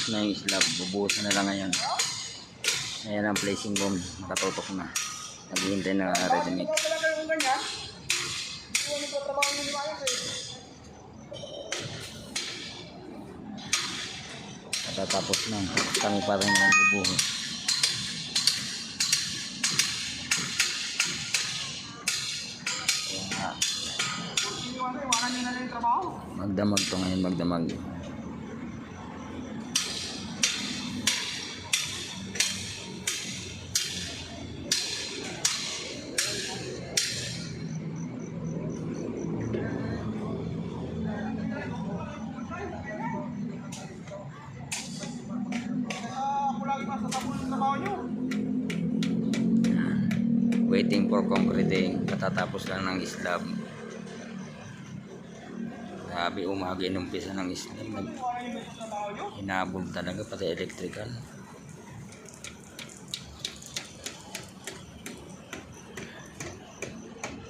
Tapos na yung slab, bubuhusan na lang ngayon. Ayan ang placing boom, nakatutok na. Naghihintay na ready mix. Katatapos na, kami pa rin ang bubuhos. Magdamag to ngayon, magdamag. Waiting for concreting, katatapos lang ng slab. Grabe, umaga inumpisa ng slab. Hinabog talaga pati electrical.